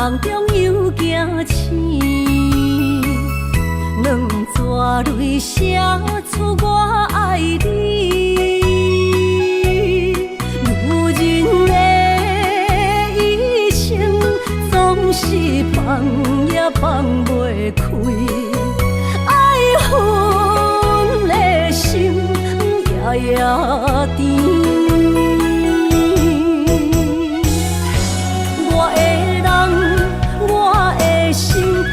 梦中又惊醒，两撮泪写出我爱你。女人的一生总是放也放袂开，爱恨的心夜夜甜。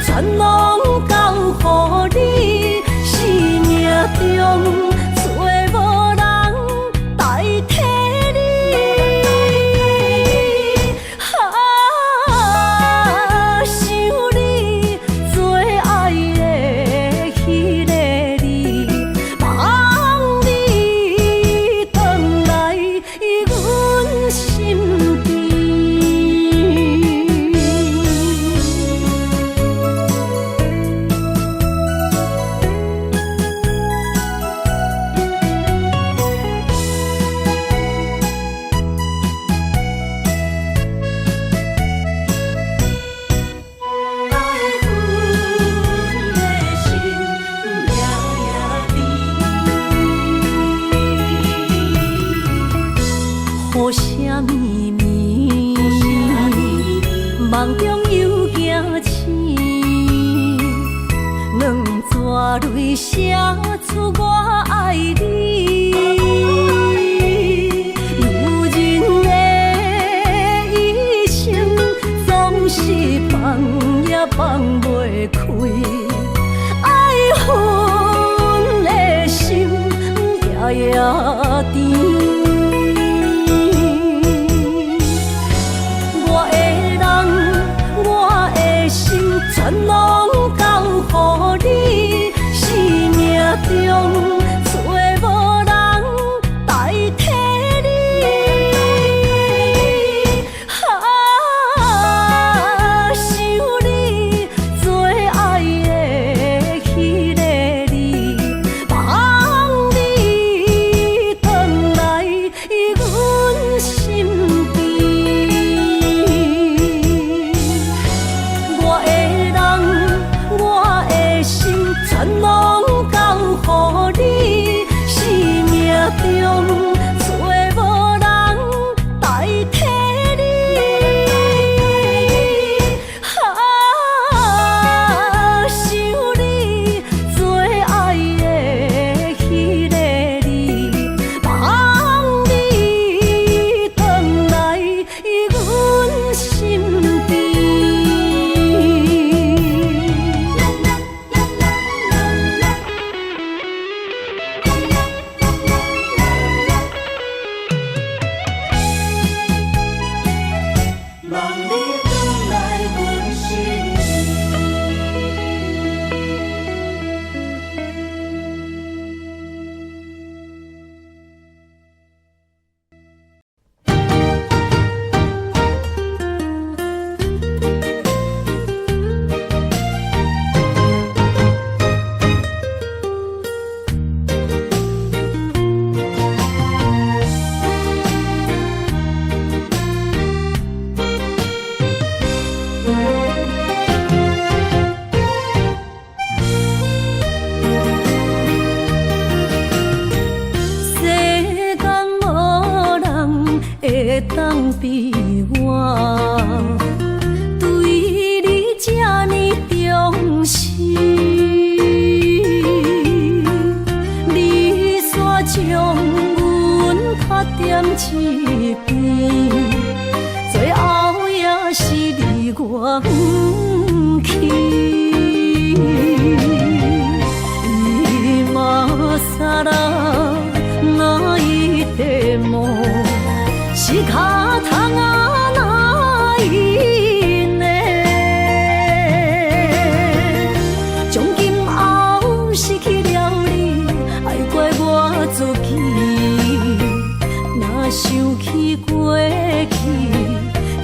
全拢交予你，生命中找无人代替你。想你做爱的迄个你，望你回来阮身边。雨声绵绵，梦中又惊醒，两撮泪写出我爱你。女人的一生总是放也放袂开，爱恨的心夜夜甜。全拢交予你，生命中找无人代替你。想你做爱的迄个你，望你回来阮身边。全拢交予你，生命中找无人代替你。想你做爱的迄个你，望你回来阮身边。会当比我对你这呢重视，你煞将阮较踮一边，最后也是离我不去。伊嘛萨拉那伊的梦。是脚痛啊，哪伊呢？从今后失去了你，爱怪我自己。若想起过去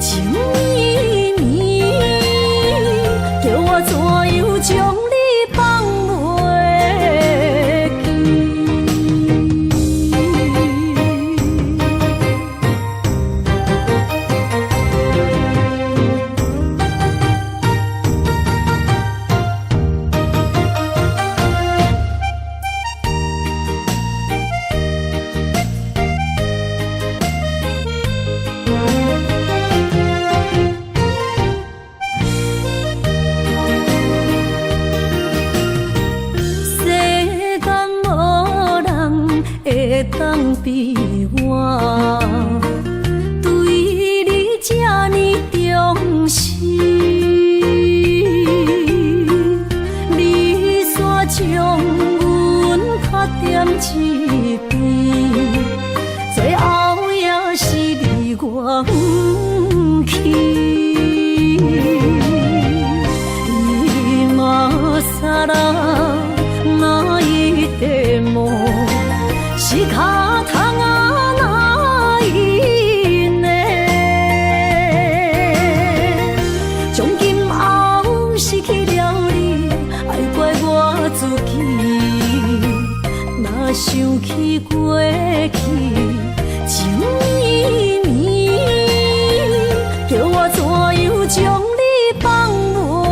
情绵绵，叫我怎样将你放袂记？我对你这呢重视，你煞将阮较点一边，最后也是离我不去。今ら泣いても仕方がないね。从今后失去了你，爱怪我自己。若想起过去情绵绵，叫我怎样将你放袂？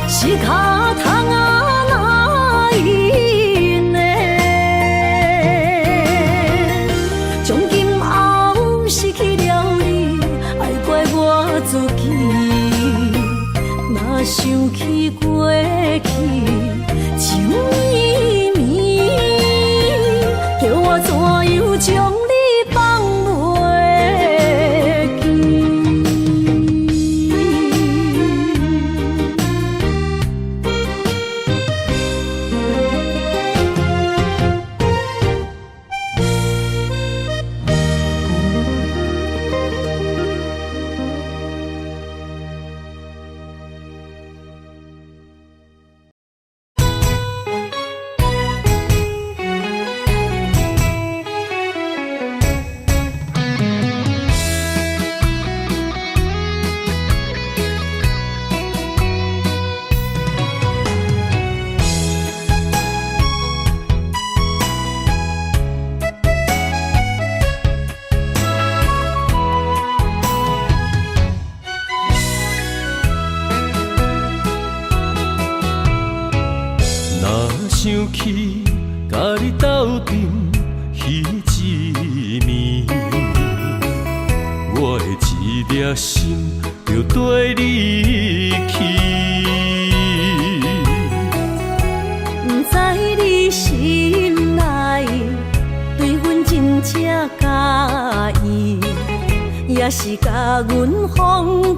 仕方がないね。从今后失去了你，爱怪我自己。若想起过去情绵绵，叫我怎样将你放袂记？想起甲你斗阵彼一暝，我的一粒心就跟你去。不知你心内对阮真正介意，也是甲阮放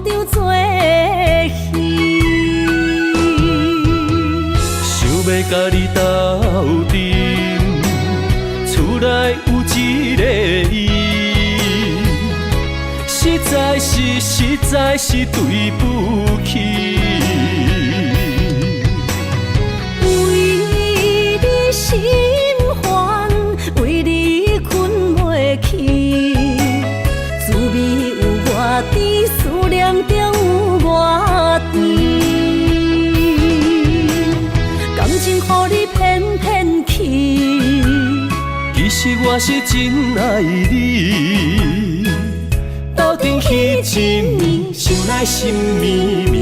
着做戏。要甲你斗阵，厝内有一个伊，实在是对不起。为你心烦，为你困袂去，滋味有外甜，思念就有外甜。情予你骗骗去，其实我是真爱你。斗阵彼一暝，想来心绵绵。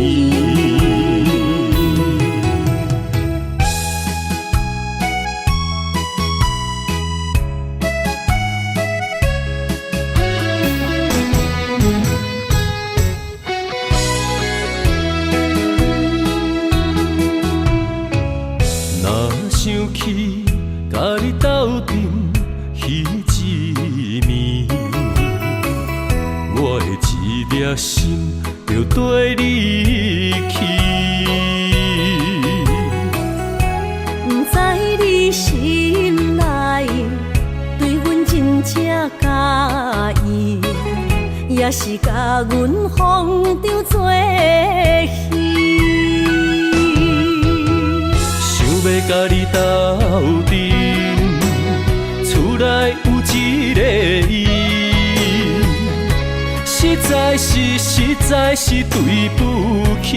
想起甲你斗阵彼一暝，我的一粒心就跟你去。不知你心内对阮真正介意，也是甲阮放着做戏。要甲你斗阵，厝内有一个伊，实在是对不起。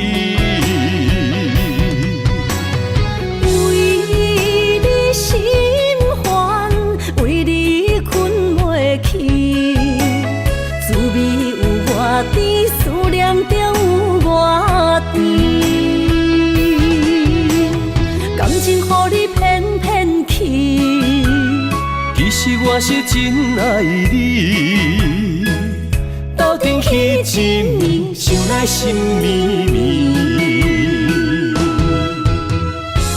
我是真爱你，斗阵彼一暝，想来心绵绵。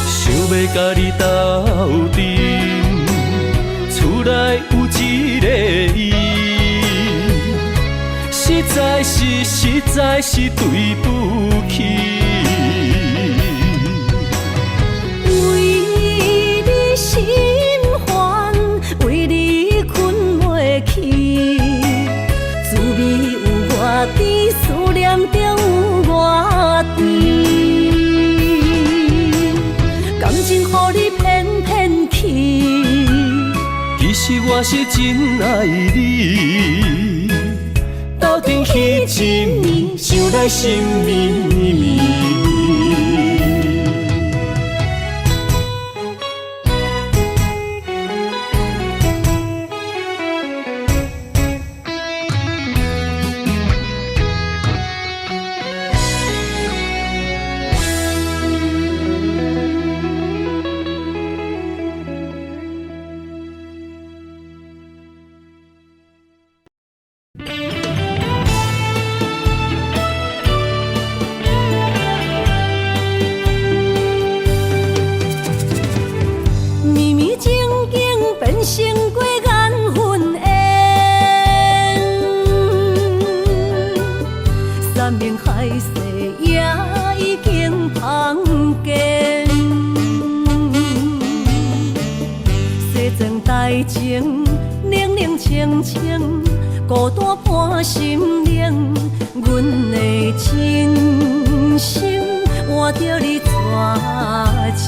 想要甲你斗阵，厝内有一个伊，实在是对不起。为你心烦，为你困袂去，滋味有偌甜，思念就有偌甜。感情予你骗骗去，其实我是真爱你，斗阵彼一暝，想来心绵绵。成过缘分缘，山盟海誓也已经芳见。西装大情，冷冷清清，孤单伴心灵。阮的真心换着你绝情。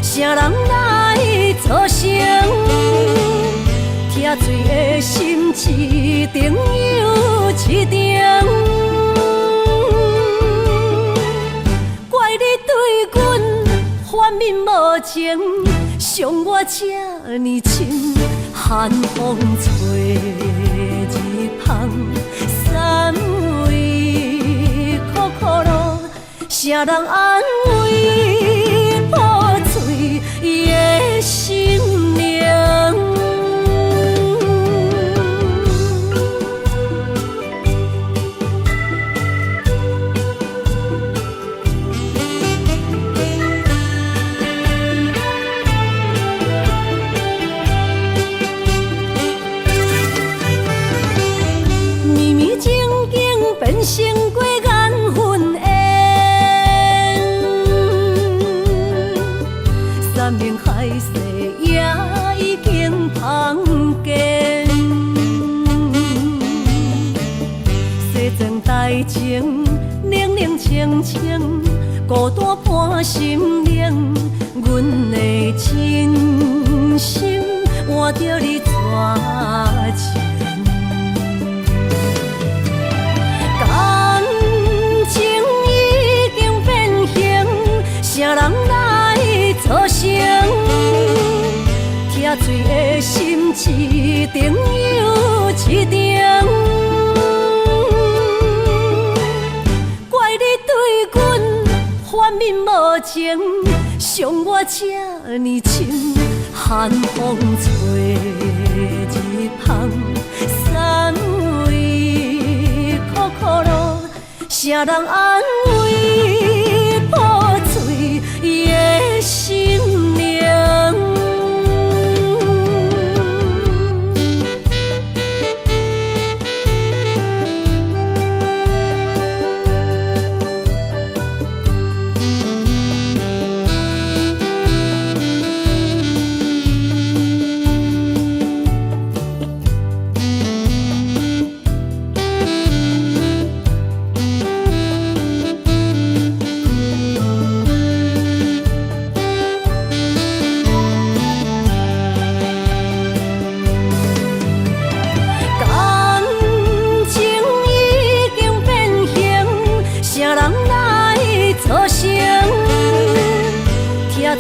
啥人来作成？疼水的心一定又一定。怪你对阮反面无情，伤我这呢深。寒风吹日芳，三位苦苦路，啥人安慰？伊的心灵，绵绵静静变成过缘分缘。山盟海誓也已经芳见，西装大情，冷冷清清，孤单伴心灵。阮的真心换着你绝情，感情已经变形，啥人来作成？疼水的心一定又一定。怪你对阮反面无情，伤我这呢深。寒风吹日芳，三位苦苦路，啥人安慰？破碎伊的心灵。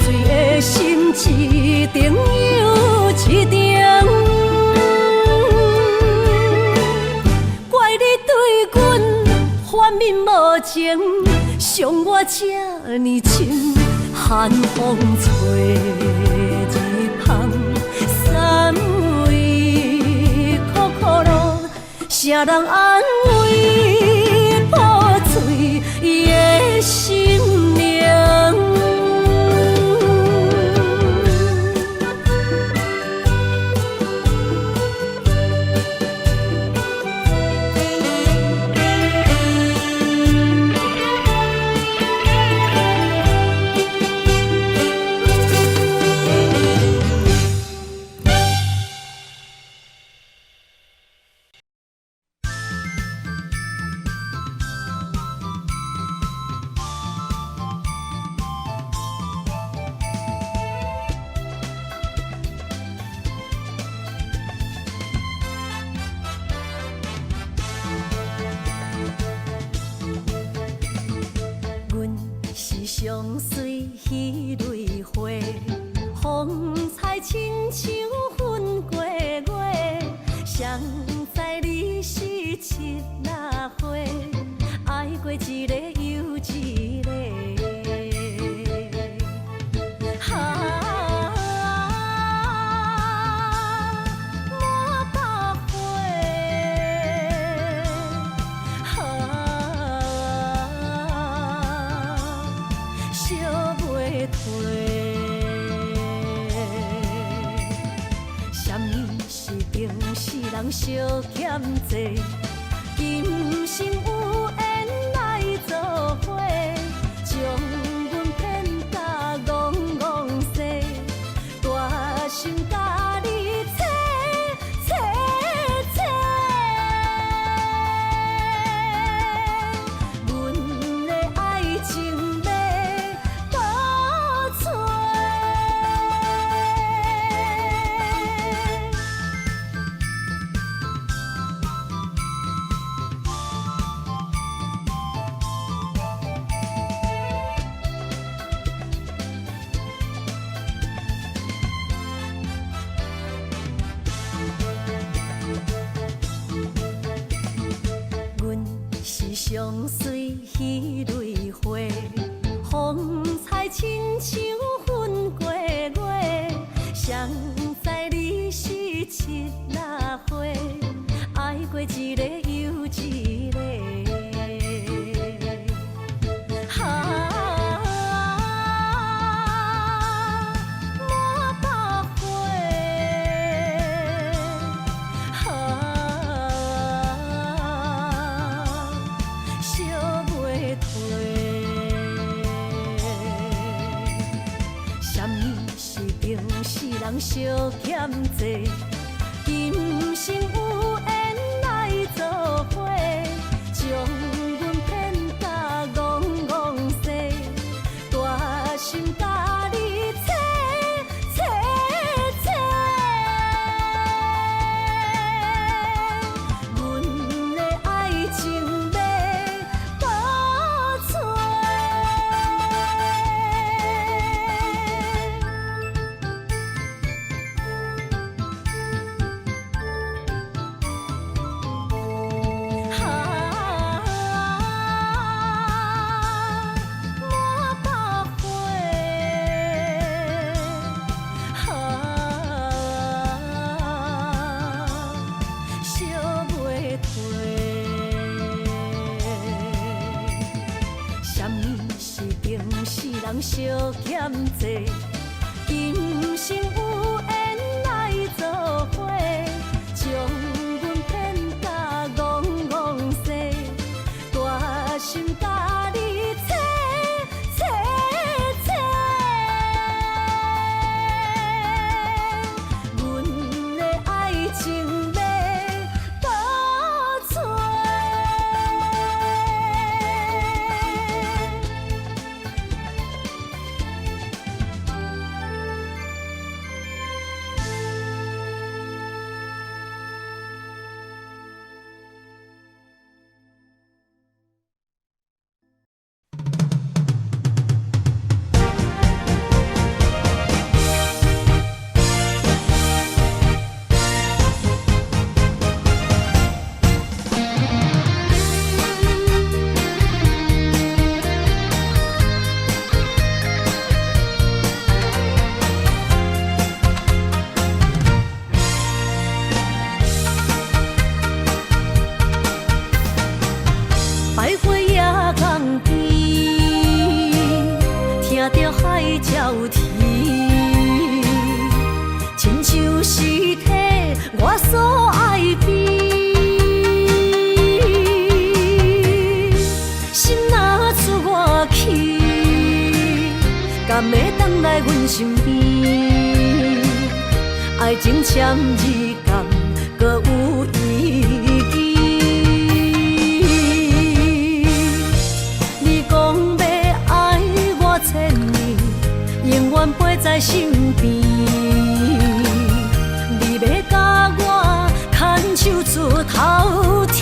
醉的心一定又一定，怪你对阮反面无情，伤我这呢深，寒风吹日芳，三位苦苦路，谁人安慰破碎的心灵？相随彼蕊花，风采亲像云过月。谁知你是七那花，爱过一个又一个。相欠债，今生有缘来作伙，将阮骗甲戆戆西，大心甲你切切切，阮的爱情要倒找。相随彼蕊花，风采亲像云过月。谁知你是七那花，爱过一个又一个。人相欠债，今生有缘来作伙，将阮骗甲戆戆西，大心甲你切切切，阮的爱情要倒找。相欠债，今生有缘来作伙，将阮骗甲戆戆西，大心甲你切切切，阮的爱情要倒找。阮身边，爱情签字间，搁有意义。你讲要爱我千年，永远陪在身边。你要甲我牵手出头天。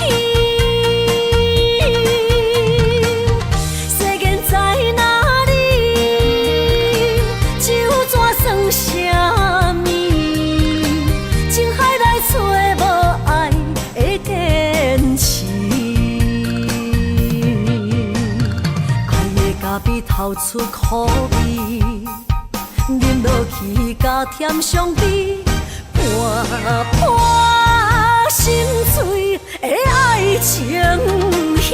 透出苦味，饮落去加添伤悲，伴伴心碎的爱情戏。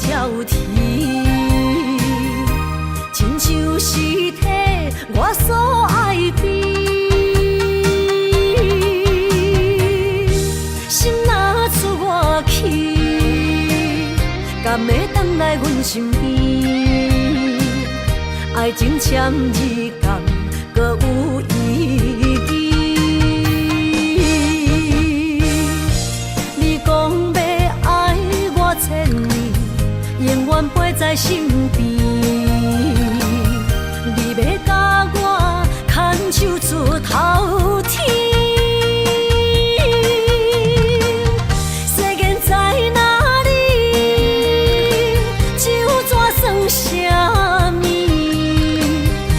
鸟啼，亲像是体我所爱悲。心若出我去，敢会回来阮身边？爱情签字间，搁有意义。你讲要爱我千年。永远陪在身边，你要甲我牵手出头天。世间在哪里？就怎算啥物？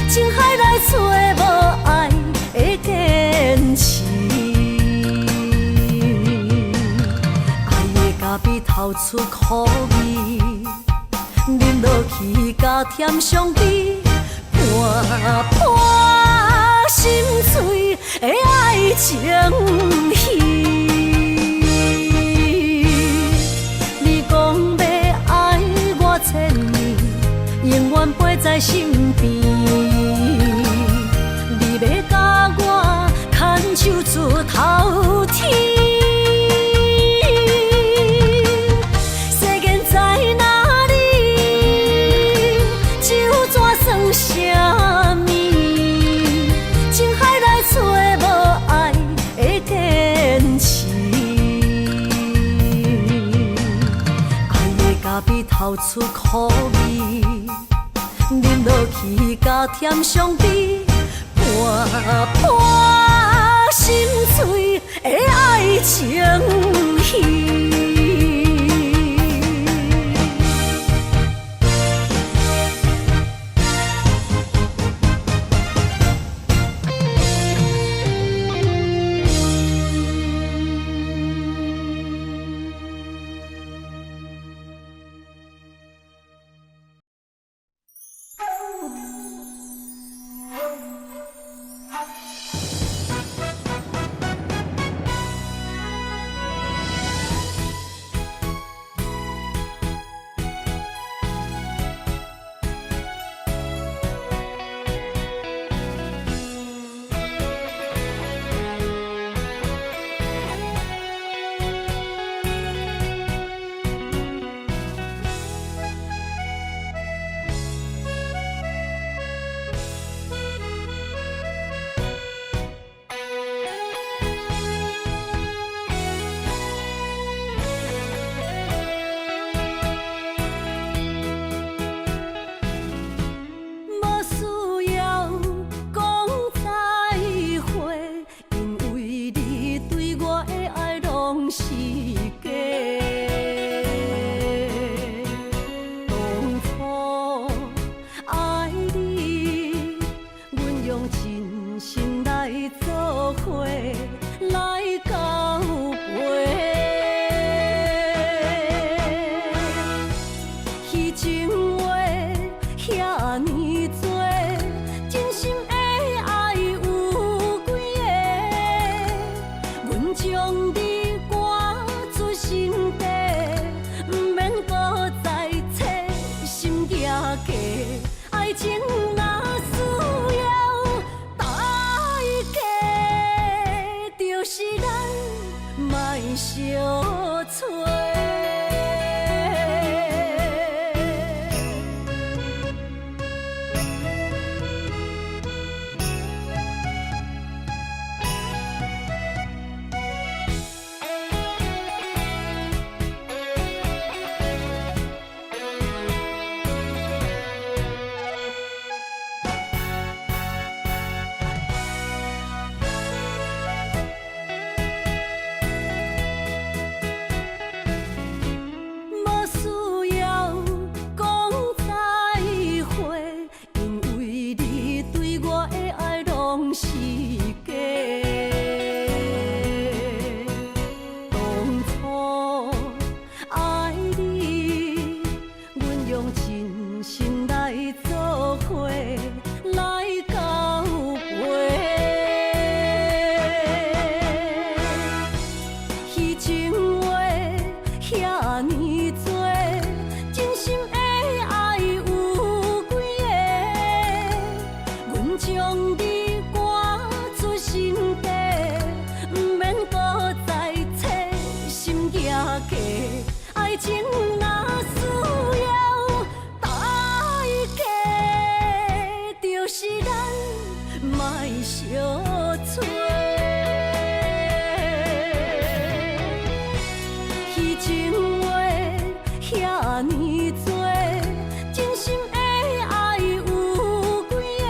情海内找无爱的坚持，爱的咖啡透出苦味。饮落去加添伤悲，伴伴心碎的爱情戏。你讲要爱我千年，永远陪在身边。你要甲我牵手出头天。啥物？情海内找无爱的坚持，爱的咖啡透出苦味，饮落去加添伤悲，伴伴心碎的爱情戏。将你赶出心是假。当初爱你，阮用真心来做伙，来交陪。彼情话遐尼多，真心的爱有几个？阮将你赶出心底，不免搁再找心野家。爱情若需要代价，就是咱莫相找。彼情话遐尼多，真心的爱有几个？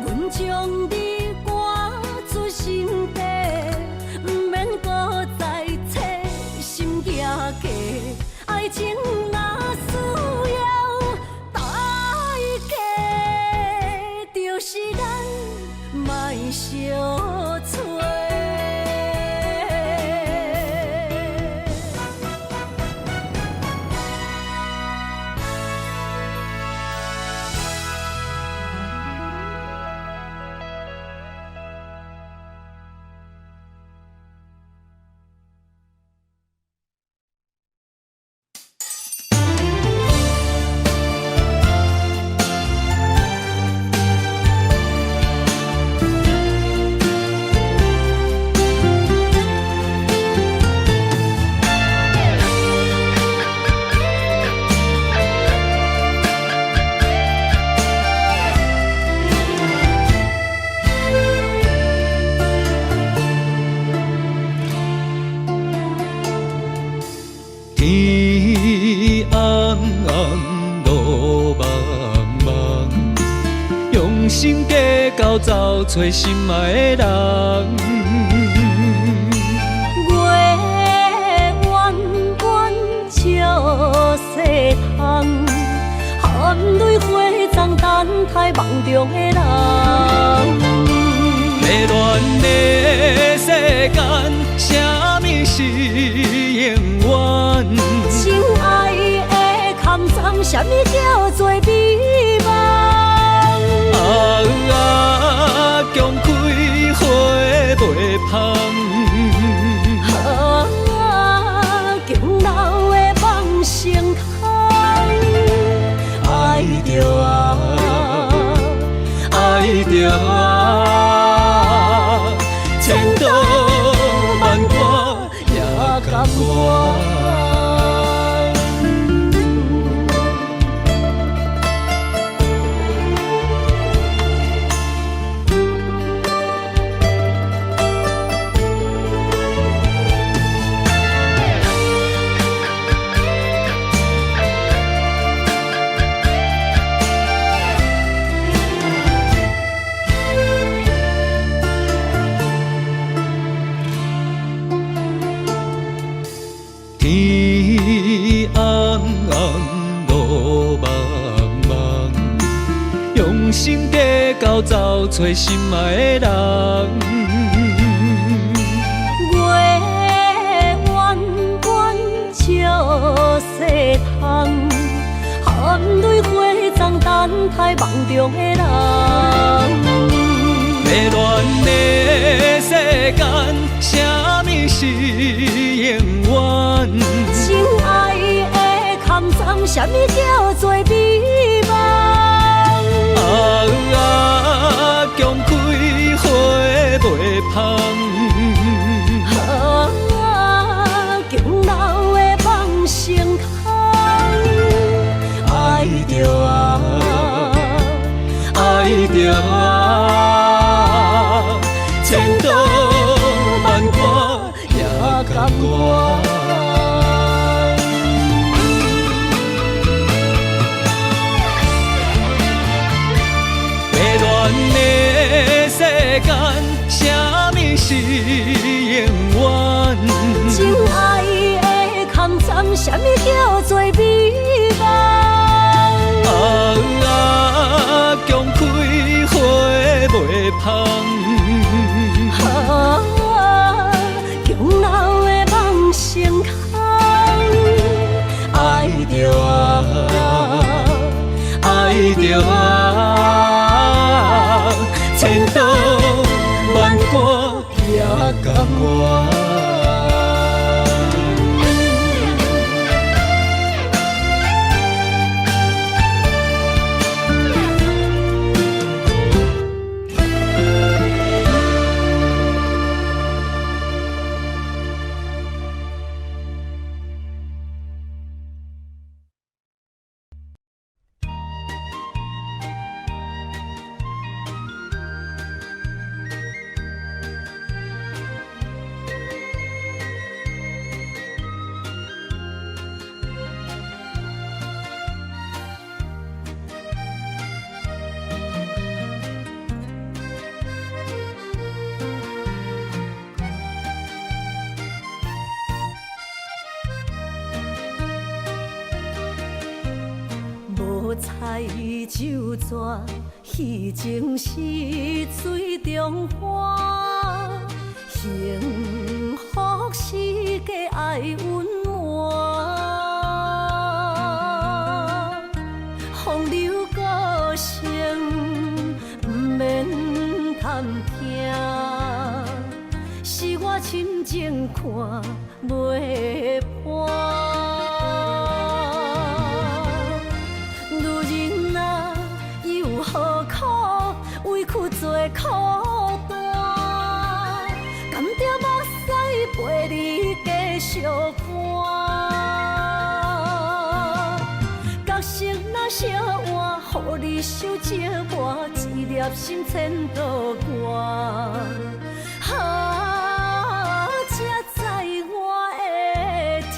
阮将你赶出心底，不免搁再找心野家。爱情若需要代价，就是咱莫相找。天红红，路茫茫，用心计较找找心爱的人。月圆圆照西窗，含泪花丛等待梦中的人。迷乱的世间，什么是永远？情爱的坎藏，什么叫做美梦？强开花袂芳，强留的梦成空。爱着爱着千刀万剐也甘愿。天红红，路茫茫，用心计较找找心爱的人。月圆圆照西窗，含泪花丛等待梦中的人。迷乱的世间，什么是永远？情爱的坎藏，什么叫做美梦？强开花袂芳，强留的梦成空。爱着爱着千刀万剐也甘愿。世间，什么是永远？情爱的坎藏，什么叫做美梦？强开花袂芳。强闹的梦成空，爱着爱着千刀万剐也甘愿。彩酒泉，戏情是水中花，幸福是家爱温暖，风流歌声不免贪听，是我深情看袂破。做苦单，甘着目屎陪你继续寒。角色若烧换，予你受折磨，一粒心千道寒。才知我的痛。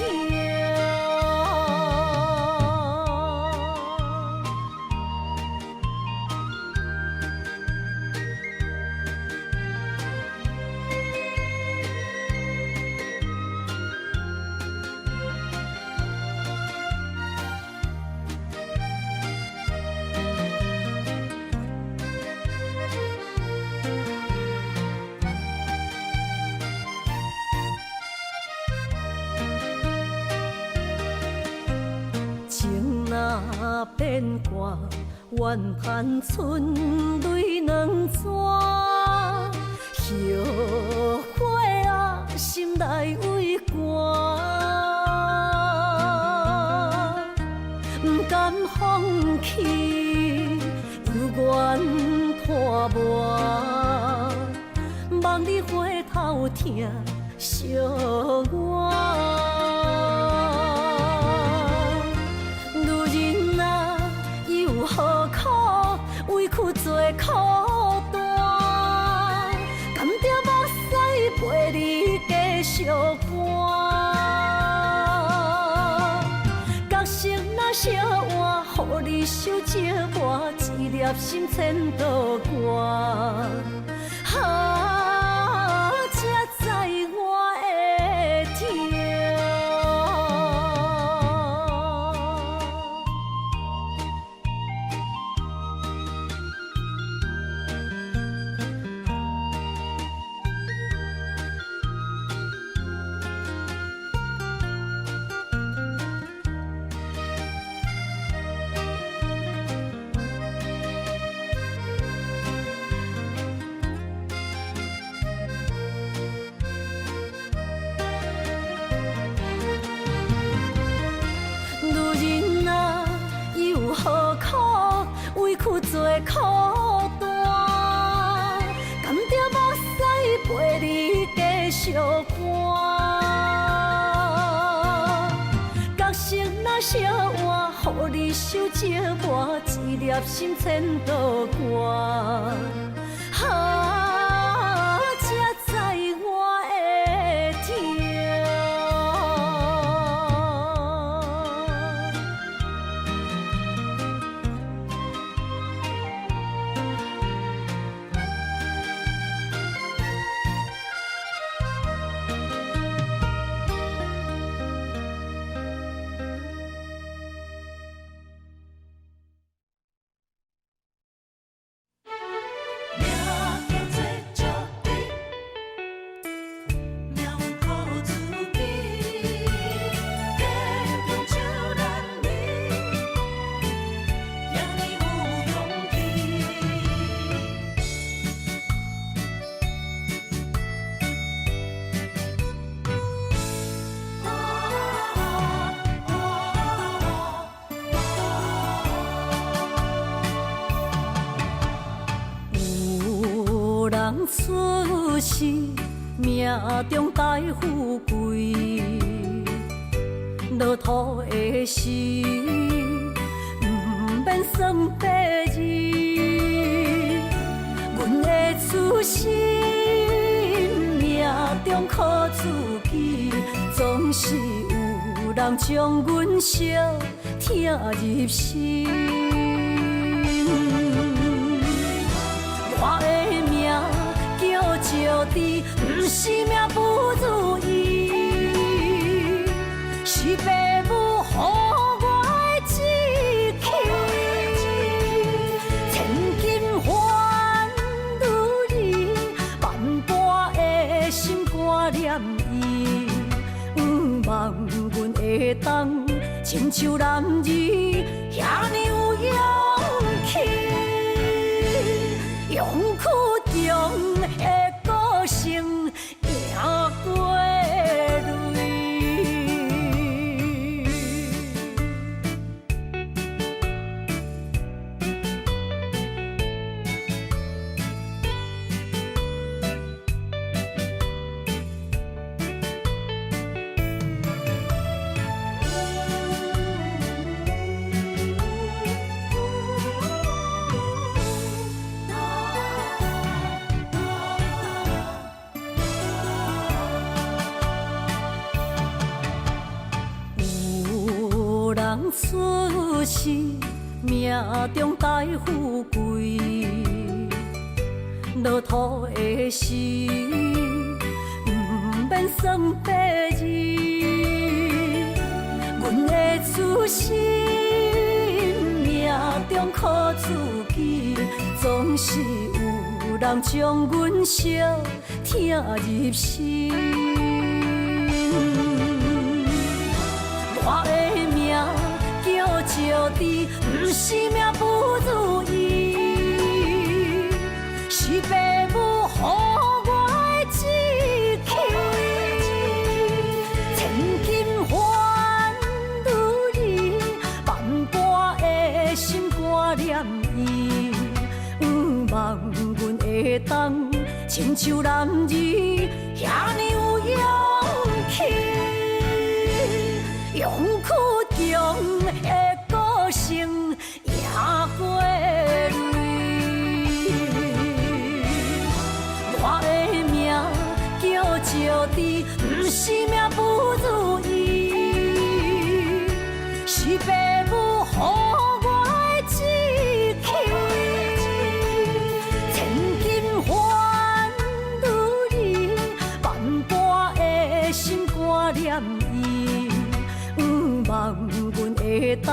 情若变卦，怨叹春泪两逝。后悔啊，心内为寒，不甘放弃，犹原拖磨，望你回头听惜我。委屈做苦单，甘着目屎陪你继续寒。角色若烧换，予你受折磨，一粒心千道寒。才知我的痛。委屈做苦单，甘着目屎陪你继续寒。角色若烧换，予你受折磨，一粒心千道寒。才知我的痛。出世，命中带富贵，落土的时，不免算白字。阮的出身，命中靠自己，总是有人将阮惜听入心。我的命叫石地，不是命不如意，是父母予我的志气。千金换如意，万般的心挂念伊。望阮会当亲像男儿遐尼有勇气。勇气中的个性，赢过泪。出世，命中带富贵，落土的时，不免算白字。阮的出身，命中靠自己，总是有人将阮惜听入心。我的命叫石地，不是命不如意，是父母予我的志气。千金换如意，万般的心挂念伊。望阮会当亲像男儿遐尼有勇气。勇气中的个性，赢过泪。我的命叫石地，不是命不如意，是父母予我的志气。千金换如意，万般的心挂念伊。望阮会当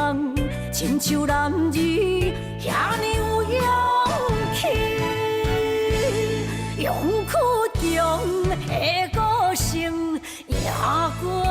亲像男儿遐尼有勇气，勇气中的个性，赢过泪。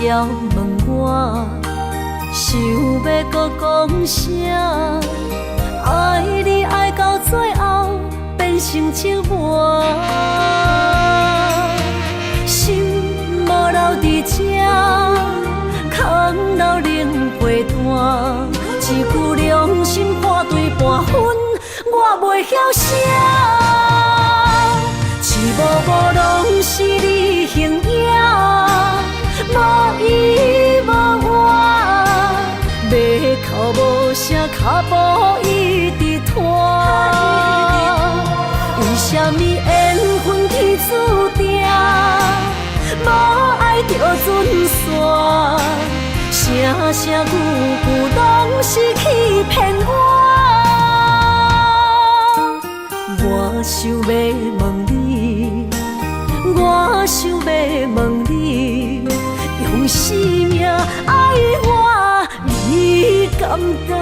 要问我，想要搁讲啥？爱你爱到最后变成寂寞，心无留伫这，空留冷陪伴。一句良心半对半分，我袂晓写。一幕幕拢是你形影。无依无我，要哭无声，脚步一直拖。为声声句句拢是欺骗我。我想要问你，我想要问你，用生命爱我，你敢当？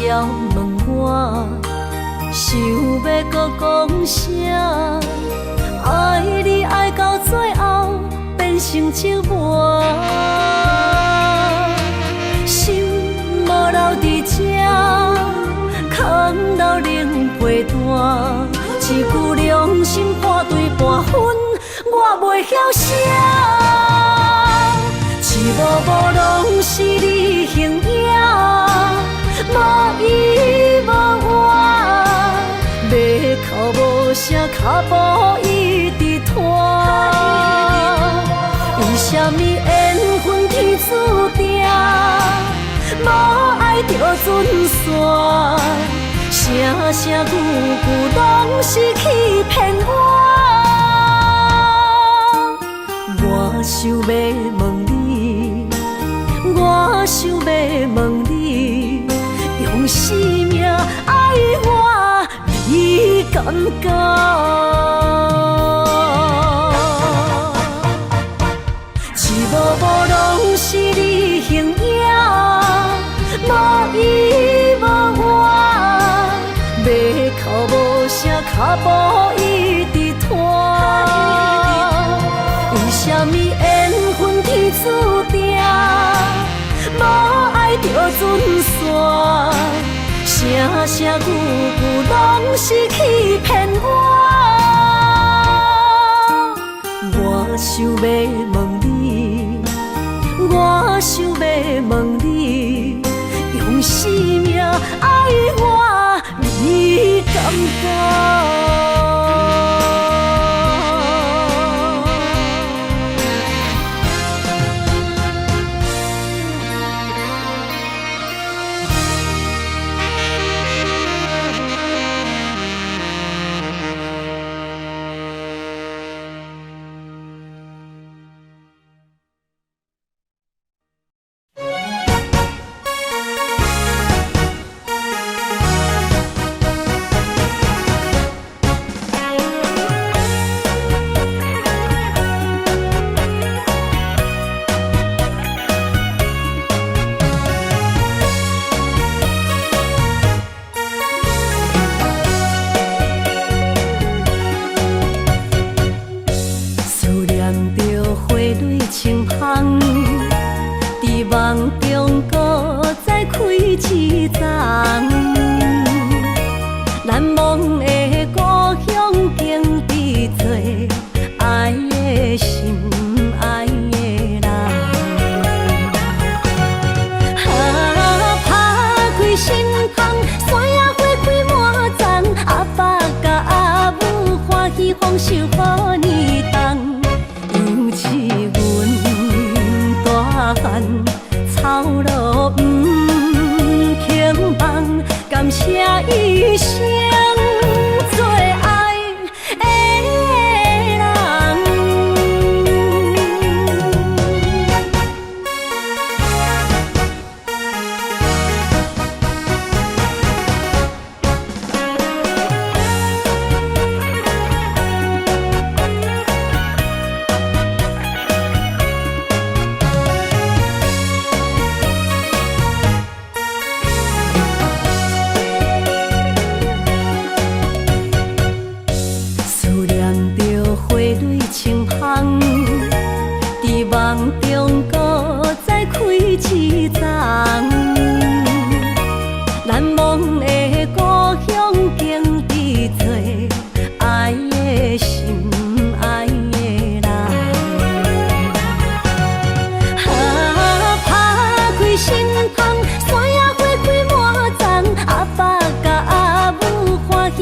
要问我，想要搁讲啥？爱你爱到最后变成寂寞，心无留伫这，空留冷陪伴。一句良心半对半分，我袂晓写。一幕幕拢是你形影。无依无我，要哭无声，脚步一直拖。为什么缘分天注定，无爱就准线？声声句句拢是欺骗我。我想要问你，我想要问你。用生命爱我，你敢讲？一幕幕拢是你形影，无依无我，要哭无声，脚步一直拖。为什么缘分天注定，无爱就准线？声声句句拢是欺骗我。我想要问你，我想要问你，用生命爱我，你敢当？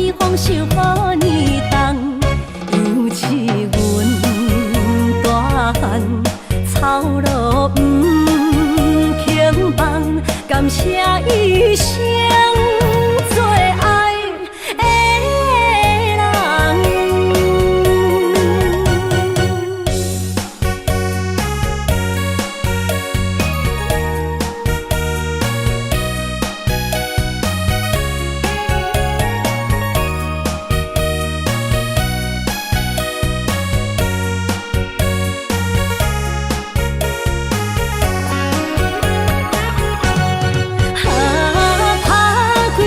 喜丰收好年冬，尤是阮大汉操劳不轻放，感谢一生做爱的人。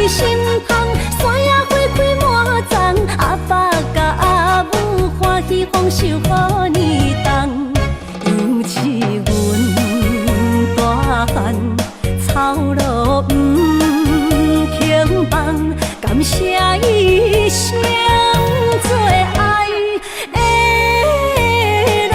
心痛，山野花开满丛，阿爸甲阿母欢喜丰收好年冬，尤是阮大汉操劳不轻放，感谢一生做爱的人。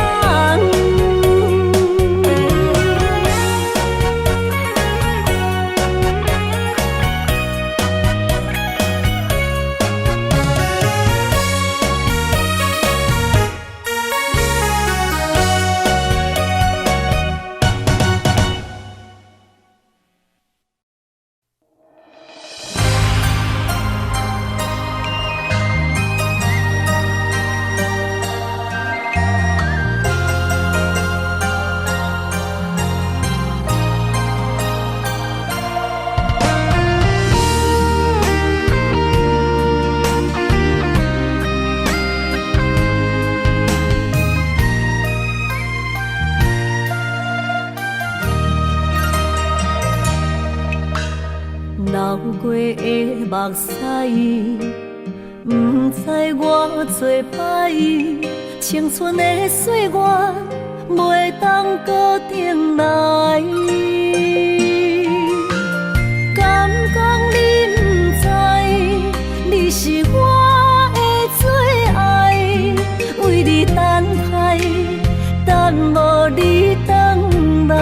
流过的目屎，不知我做歹，青春的岁月袂当搁重来。敢讲你不知，你是我的最爱，为你等待，等无你回来。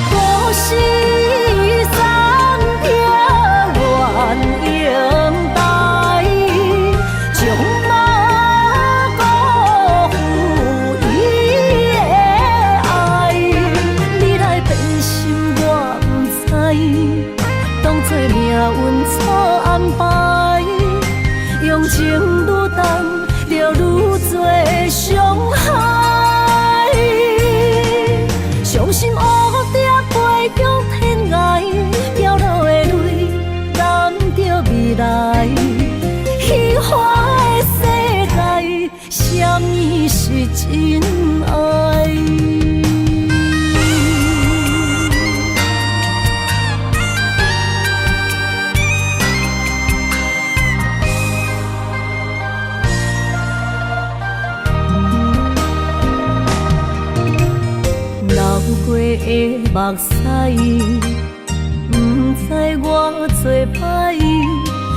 可惜三条原应带，将马辜负伊的爱。你来变心我不知，当作命运错安排，用情愈重，就愈多伤害。伤心乌蝶飞向天涯，飘落的泪染着未来。虚华的世界，什么是真爱？流过的目屎，不知我做歹，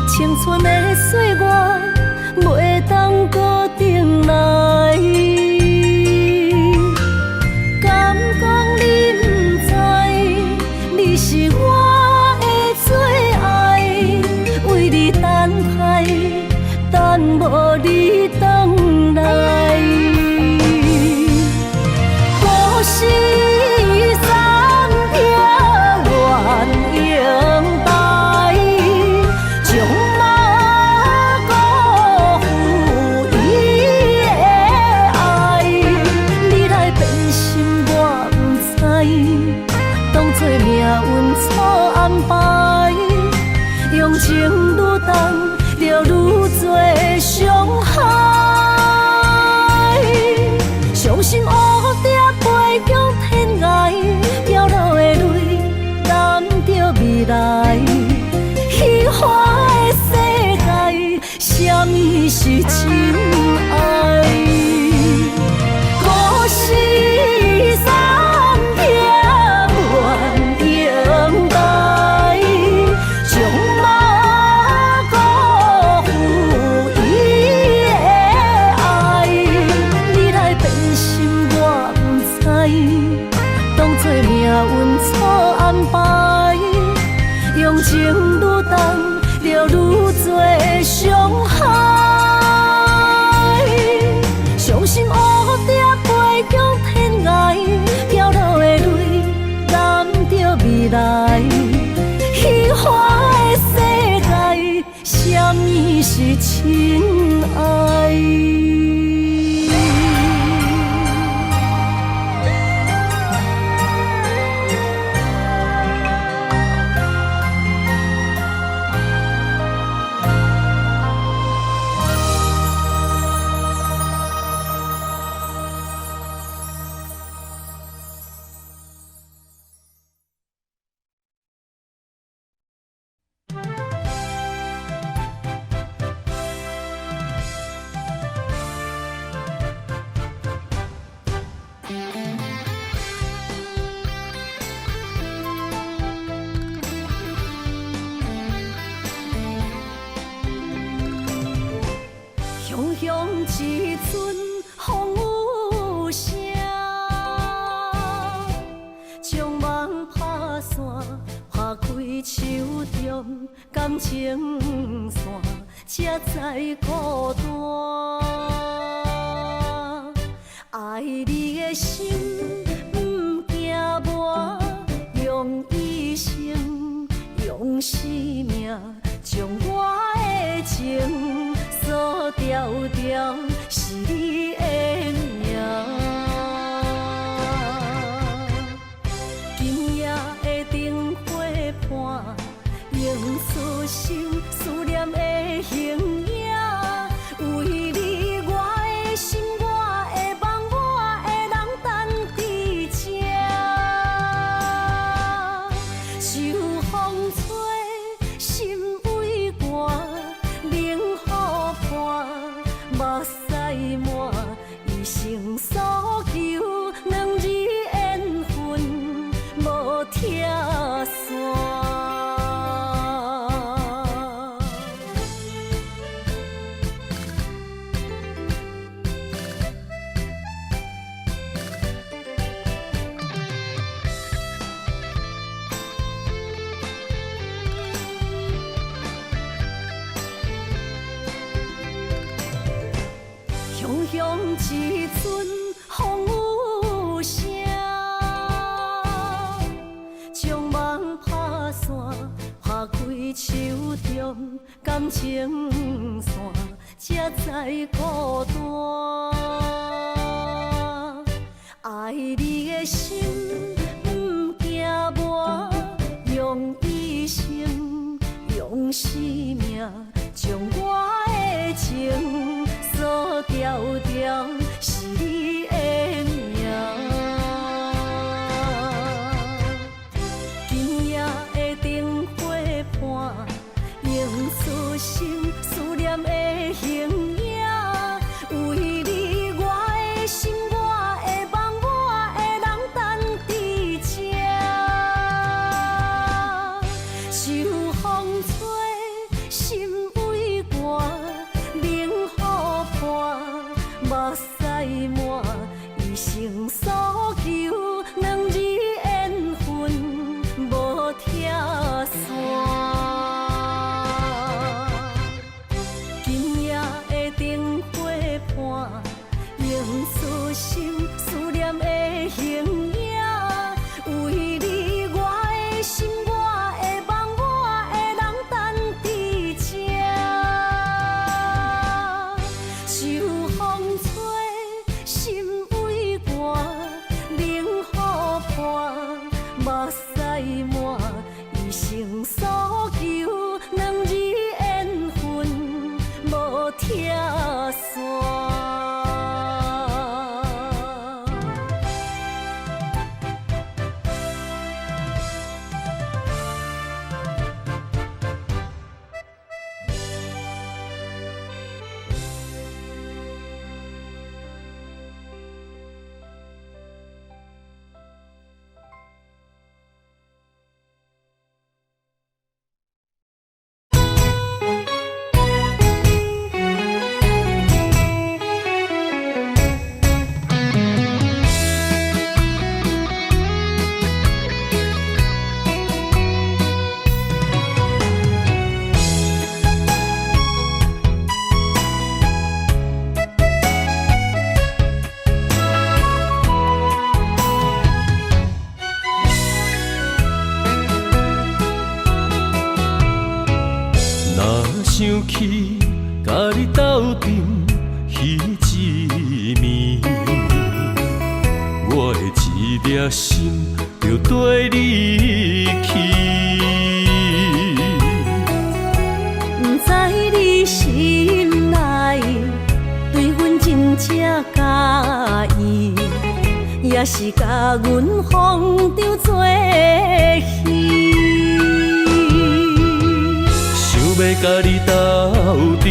青春的岁月袂当搁重来。敢讲你不知，你是我的最爱，为你等待，等无你回来。可惜三条原应带，将马辜负伊的爱。你来变心我不知，当作命运错安排，用情愈重，就愈多伤害。伤心乌蝶飞向天涯，飘落的泪染着未来。虚华的世界，什么是真爱？可惜三条原应带，将马辜负伊的爱。你来变心我不知，当作命运错安排，用情愈重，亲爱。雄雄一阵风有声，将梦拍散，拍开手中感情线，才知孤单。爱你的心不惊磨，用一生用生命将我的情锁条条，是你的名。今夜的灯火伴，映出心思念的形影。为你，我的心，我的梦，我的人等伫这。秋风吹，心为寒，冷雨伴，目屎满，一生所求，两字缘分无拆散。雄雄一阵风有声，将梦拍散，拍开手中感情线，才知孤单。爱你的心不惊磨，用一生用生命将我的情锁条条，是你的名。今夜的灯火伴，映出心思念的形影。为你，我的心，我的梦，我的人等伫这。秋风吹，心为寒，冷雨伴，目屎满，一生所求，两字缘分无拆散。今夜的灯火伴，映出心思念的形影。为你，我的心，我的梦，我的人等伫这。秋风吹，心为寒，冷雨伴，目屎满，一生所求，两字缘分无拆散。想起甲你斗阵彼一暝，我的一粒心就跟你去。不知你心内对阮真正介意，也是甲阮放着做戏。想要甲你斗阵，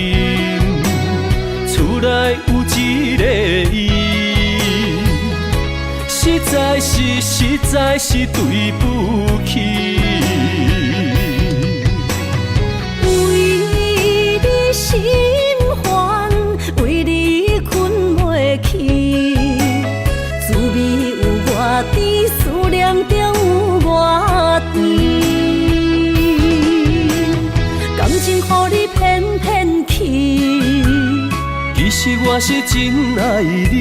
厝内有一个伊，实在是对不起。为你心烦，为你困袂去，滋味有偌甜，思念就有偌甜。感情予你骗骗去，其实我是真爱你，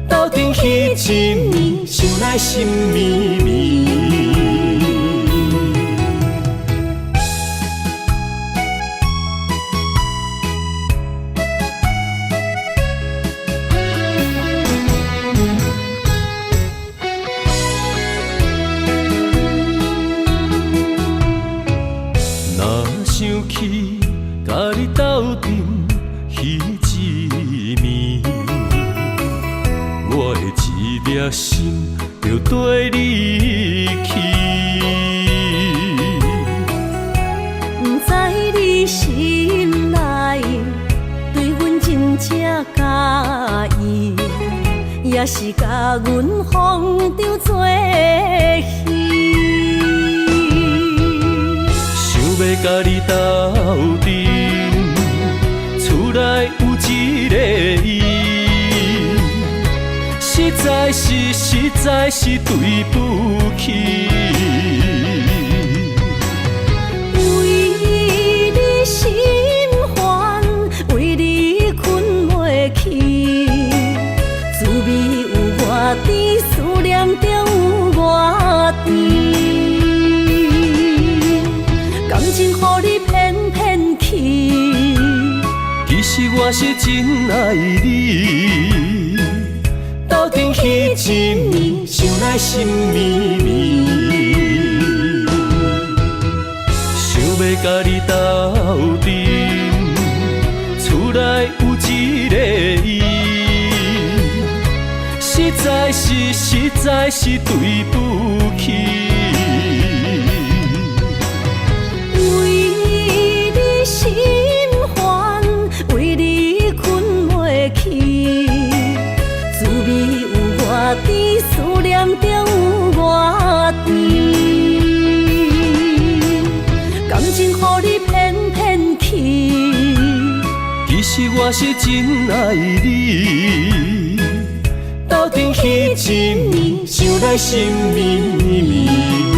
斗阵彼一暝，想来心绵绵。想起甲你斗阵彼一暝，我的一粒心就跟你去。不知你心内对阮真正介意，也是甲阮放着做戏。要甲你斗阵，厝内有一个伊，实在是对不起。为你心烦，为你困袂去，滋味有偌甜，思念就有偌甜。感情予你骗骗去，其实我是真爱你，斗阵彼一暝，想来心绵绵。想要甲你斗阵，厝内有一个伊，实在是对不起。心烦，为你困袂去，滋味有偌甜，思念就有偌甜。感情予你骗骗去，其实我是真爱你，斗阵彼一暝，想来心绵绵。